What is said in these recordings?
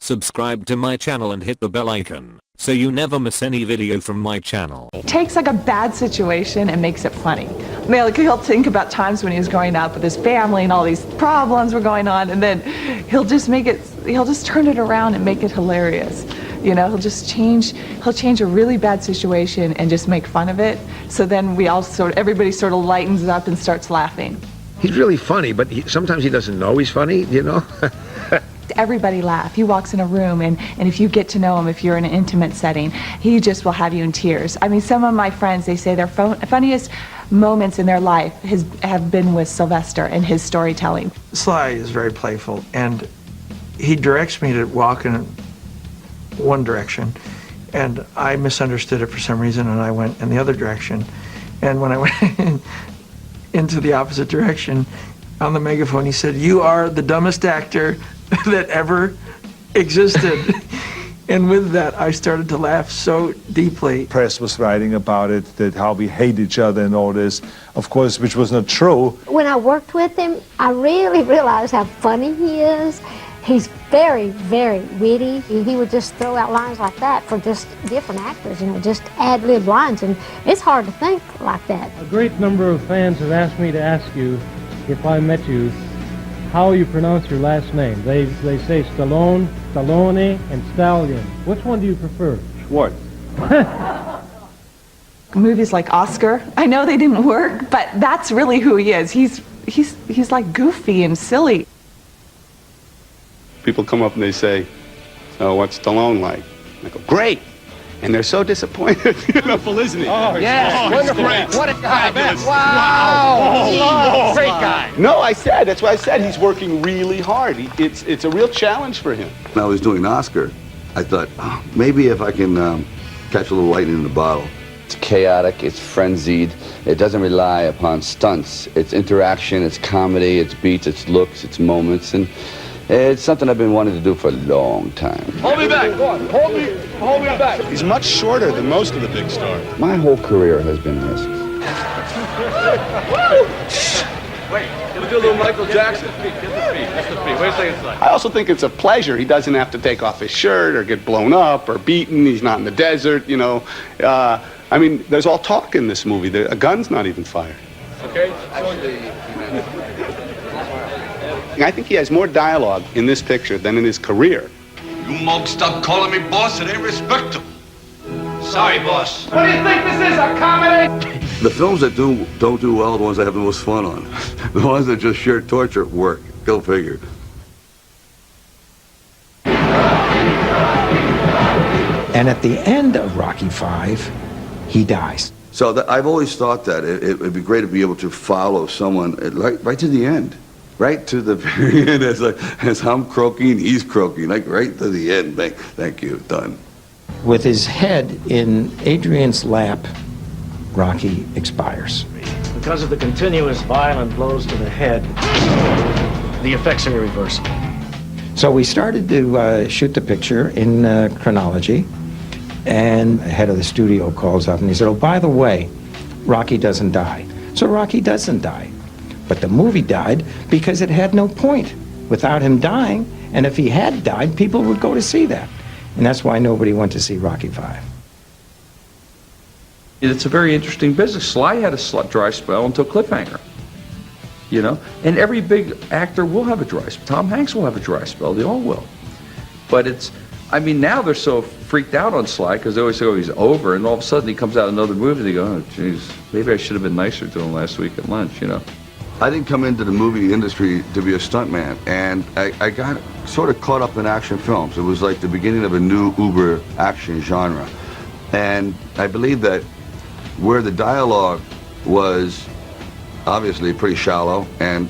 subscribe to my channel and hit the bell icon so you never miss any video from my channel. He takes like a bad situation and makes it funny. I mean, like, he'll think about times when he was growing up with his family and all these problems were going on, and then he'll just turn it around and make it hilarious. You know, he'll change a really bad situation and just make fun of it. So then everybody sort of lightens up and starts laughing. He's really funny, but sometimes he doesn't know he's funny, you know? Everybody laugh. He walks in a room, and if you get to know him, if you're in an intimate setting, he just will have you in tears. I mean, some of my friends, they say their funniest moments in their life have been with Sylvester and his storytelling. Sly is very playful, and he directs me to walk in one direction, and I misunderstood it for some reason, and I went in the other direction. And when I went into the opposite direction, on the megaphone, he said, "You are the dumbest actor that ever existed." And with that, I started to laugh so deeply. Press was writing about it, that how we hate each other and all this, of course, which was not true. When I worked with him, I really realized how funny he is. He's very, very witty. He would just throw out lines like that for just different actors, you know, just ad-lib lines, and it's hard to think like that. A great number of fans have asked me to ask you, if I met you, how you pronounce your last name. They say Stallone, Stallone, and Stallion. Which one do you prefer? What? Movies like Oscar, I know they didn't work, but that's really who he is. He's like goofy and silly. People come up and they say, "So what's Stallone like?" I go, "Great." And they're so disappointed. Beautiful, isn't he? Oh, yes, wonderful. What a guy. Wow. Great guy. No, that's why I said he's working really hard. It's a real challenge for him. When I was doing Oscar, I thought, oh, maybe if I can catch a little lightning in the bottle. It's chaotic, it's frenzied, it doesn't rely upon stunts. It's interaction, it's comedy, it's beats, it's looks, it's moments, and it's something I've been wanting to do for a long time. Hold me back. Hold me back. He's much shorter than most of the big stars. My whole career has been this. Wait, can we do a little Michael Jackson? Get the feet. Just the feet. Wait a second. I also think it's a pleasure. He doesn't have to take off his shirt or get blown up or beaten. He's not in the desert, you know. I mean, there's all talk in this movie. A gun's not even fired. Okay. I think he has more dialogue in this picture than in his career. You monks stop calling me boss, it ain't respectable. Sorry, boss. What do you think this is, a comedy? The films that don't do well are the ones I have the most fun on. The ones that just sheer torture work. Go figure. And at the end of Rocky V, he dies. So I've always thought that it would be great to be able to follow someone right to the end. Right to the very end, as I'm croaking, he's croaking, like right to the end. Thank you, done. With his head in Adrian's lap, Rocky expires. Because of the continuous violent blows to the head, the effects are irreversible. So we started to shoot the picture in chronology, and the head of the studio calls up and he said, "Oh, by the way, Rocky doesn't die." So Rocky doesn't die. But the movie died because it had no point without him dying, and if he had died, people would go to see that. And that's why nobody went to see Rocky V. It's a very interesting business. Sly had a dry spell until Cliffhanger, you know? And every big actor will have a dry spell. Tom Hanks will have a dry spell. They all will. But I mean, now they're so freaked out on Sly because they always say, "Oh, he's over," and all of a sudden he comes out another movie and they go, "Oh, geez, maybe I should have been nicer to him last week at lunch," you know? I didn't come into the movie industry to be a stuntman, and I got sort of caught up in action films. It was like the beginning of a new uber action genre. And I believe that where the dialogue was obviously pretty shallow and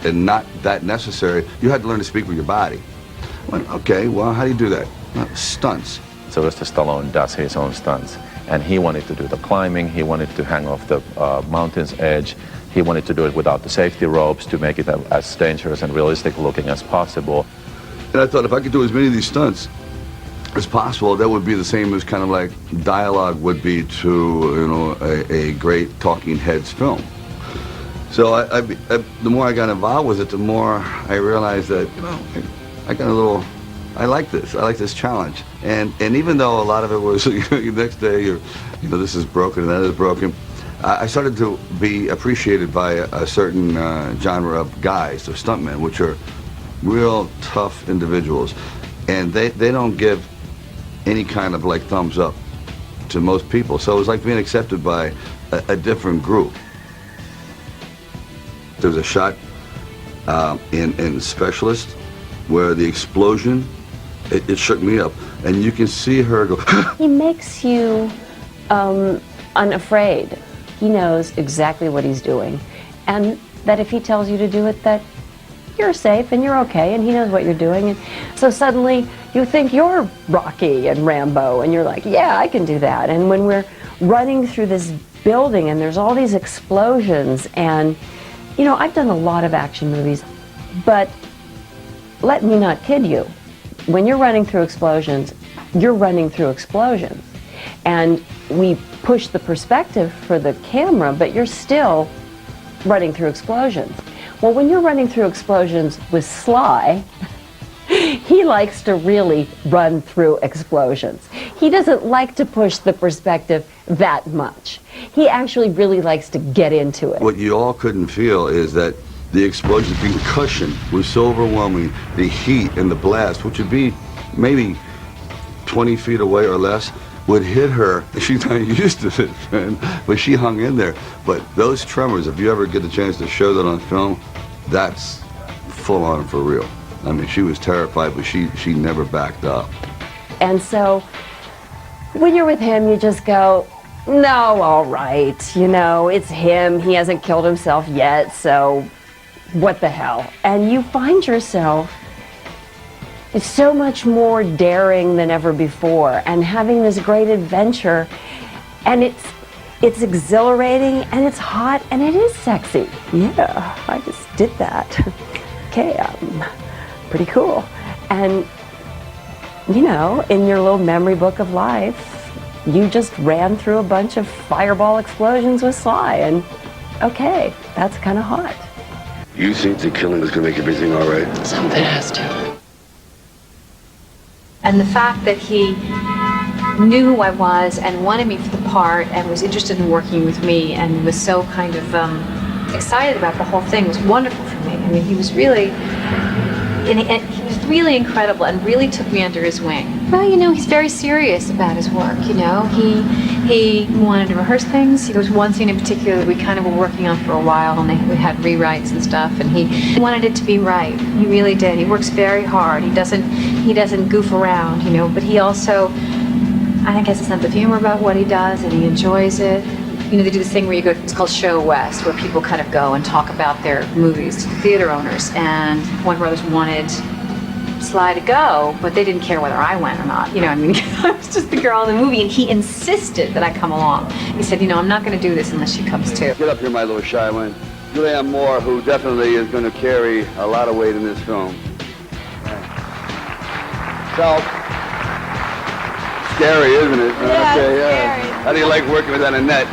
not that necessary, you had to learn to speak with your body. I went, okay, well, how do you do that? Well, stunts. Sylvester Stallone does his own stunts, and he wanted to do the climbing, he wanted to hang off the mountain's edge, he wanted to do it without the safety ropes to make it as dangerous and realistic looking as possible. And I thought if I could do as many of these stunts as possible, that would be the same as kind of like dialogue would be to, you know, a great talking heads film. So the more I got involved with it, the more I realized that, you know, I got a little I like this. I like this challenge. And even though a lot of it was the next day, this is broken and that is broken, I started to be appreciated by a certain genre of guys, or stuntmen, which are real tough individuals. And they don't give any kind of like thumbs up to most people. So it was like being accepted by a different group. There's a shot in Specialist where the explosion, it shook me up. And you can see her go. He makes you unafraid. He knows exactly what he's doing. And that if he tells you to do it, that you're safe and you're okay, and he knows what you're doing. And so suddenly you think you're Rocky and Rambo, and you're like, yeah, I can do that. And when we're running through this building and there's all these explosions, and I've done a lot of action movies, but let me not kid you. When you're running through explosions, you're running through explosions. And we push the perspective for the camera, but you're still running through explosions. Well, when you're running through explosions with Sly, he likes to really run through explosions. He doesn't like to push the perspective that much. He actually really likes to get into it. What you all couldn't feel is that the explosion, the concussion was so overwhelming, the heat and the blast, which would be maybe 20 feet away or less, would hit her. She's not used to it, man, but she hung in there. But those tremors, if you ever get the chance to show that on film, that's full on for real. I mean, she was terrified, but she never backed up. And so when you're with him, you just go, no, all right, it's him. He hasn't killed himself yet, so what the hell? And you find yourself so much more daring than ever before, and having this great adventure, and it's exhilarating, and it's hot, and it is sexy. Yeah, I just did that. Okay, pretty cool. And in your little memory book of life, you just ran through a bunch of fireball explosions with Sly, and okay, that's kind of hot. You think the killing is going to make everything all right? Something has to. And the fact that he knew who I was and wanted me for the part and was interested in working with me and was so kind of excited about the whole thing was wonderful for me. I mean, he was really, he was really incredible and really took me under his wing. Well, he's very serious about his work, He wanted to rehearse things. There was one scene in particular that we kind of were working on for a while, and we had rewrites and stuff, and he wanted it to be right. He really did. He works very hard. He doesn't goof around, but he also, I think, has a sense of humor about what he does, and he enjoys it. They do this thing where you go, it's called Show West, where people kind of go and talk about their movies to theater owners, and Warner Brothers wanted Sly to go, but they didn't care whether I went or not. I was just the girl in the movie, and he insisted that I come along. He said, I'm not going to do this unless she comes too. Get up here, my little shy one. Julianne Moore, who definitely is going to carry a lot of weight in this film. So, scary, isn't it? Yeah, okay, scary. How do you like working with Annette?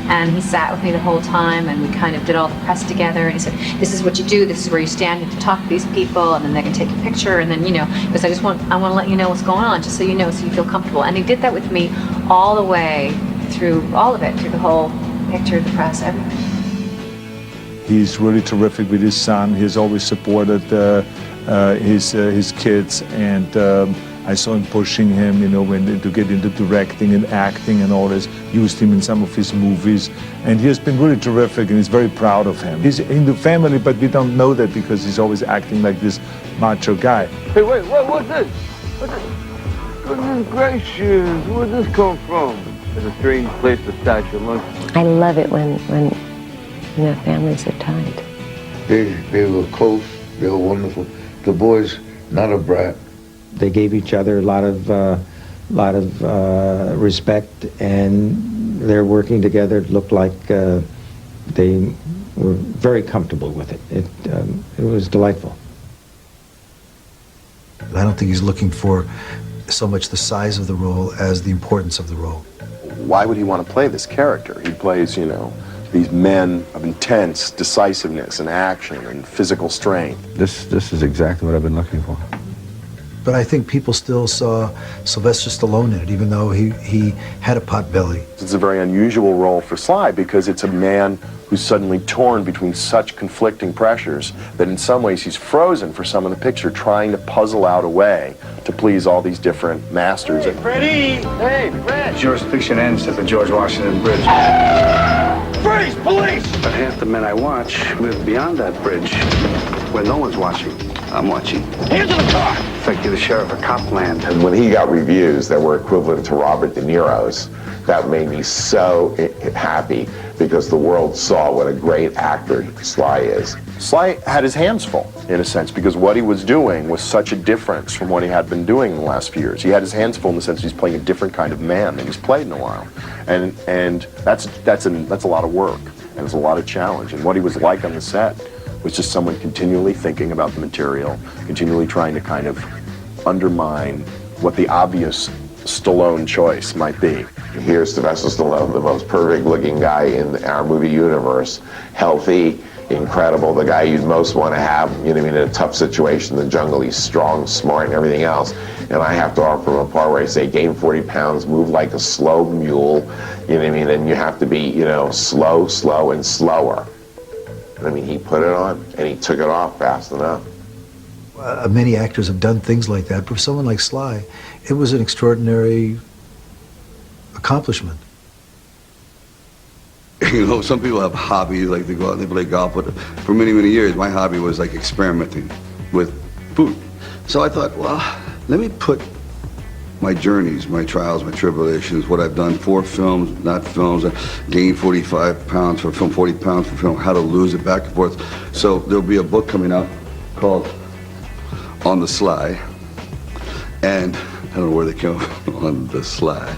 And he sat with me the whole time, and we kind of did all the press together, and he said, this is what you do, this is where you stand, you have to talk to these people, and then they can take a picture, and then, because I want to let you know what's going on, just so you so you feel comfortable. And he did that with me all the way through all of it, through the whole picture, the press, everything. He's really terrific with his son. He's always supported his kids, and I saw him pushing him, to get into directing and acting and all this. Used him in some of his movies, and he has been really terrific, and he's very proud of him. He's in the family, but we don't know that because he's always acting like this macho guy. Hey, wait, what's this? What's this? Goodness gracious, where'd this come from? It's a strange place to stash your lunch. I love it when families are tight. They were close, they were wonderful. The boy's not a brat. They gave each other a lot of respect, and they're working together. It looked like they were very comfortable with it. It was delightful. I don't think he's looking for so much the size of the role as the importance of the role. Why would he want to play this character? He plays, these men of intense decisiveness and action and physical strength. This is exactly what I've been looking for. but I think people still saw Sylvester Stallone in it, even though he had a pot belly. It's a very unusual role for Sly because it's a man who's suddenly torn between such conflicting pressures that in some ways he's frozen for some of the picture, trying to puzzle out a way to please all these different masters. Hey, Freddie! Hey, Fred! Jurisdiction ends at the George Washington Bridge. Freeze! Police! But half the men I watch live beyond that bridge, where no one's watching. I'm watching. Hands on the car! It's like you're the sheriff of Copland. And when he got reviews that were equivalent to Robert De Niro's, that made me so happy because the world saw what a great actor Sly is. Sly had his hands full, in a sense, because what he was doing was such a difference from what he had been doing in the last few years. He had his hands full in the sense he's playing a different kind of man than he's played in a while. And that's a lot of work, and it's a lot of challenge. And what he was like on the set was just someone continually thinking about the material, continually trying to kind of undermine what the obvious Stallone choice might be. Here's Sylvester Stallone, the most perfect looking guy in our movie universe, healthy, incredible, the guy you'd most want to have, you know what I mean, in a tough situation in the jungle. He's strong, smart, and everything else. And I have to offer him a part where I say, gain 40 pounds, move like a slow mule, you know what I mean, and you have to be, you know, slow, and slower. And I mean, he put it on, and he took it off fast enough. Many actors have done things like that, but for someone like Sly, it was an extraordinary accomplishment. You know, some people have hobbies, like they go out and they play golf, but for many, many years, my hobby was like experimenting with food. So I thought, well, let me put my journeys, my trials, my tribulations, what I've done for films, not films, I gained 45 pounds for film, 40 pounds for film, how to lose it back and forth. So there'll be a book coming out called On the Sly, and I don't know where they came up on the Sly.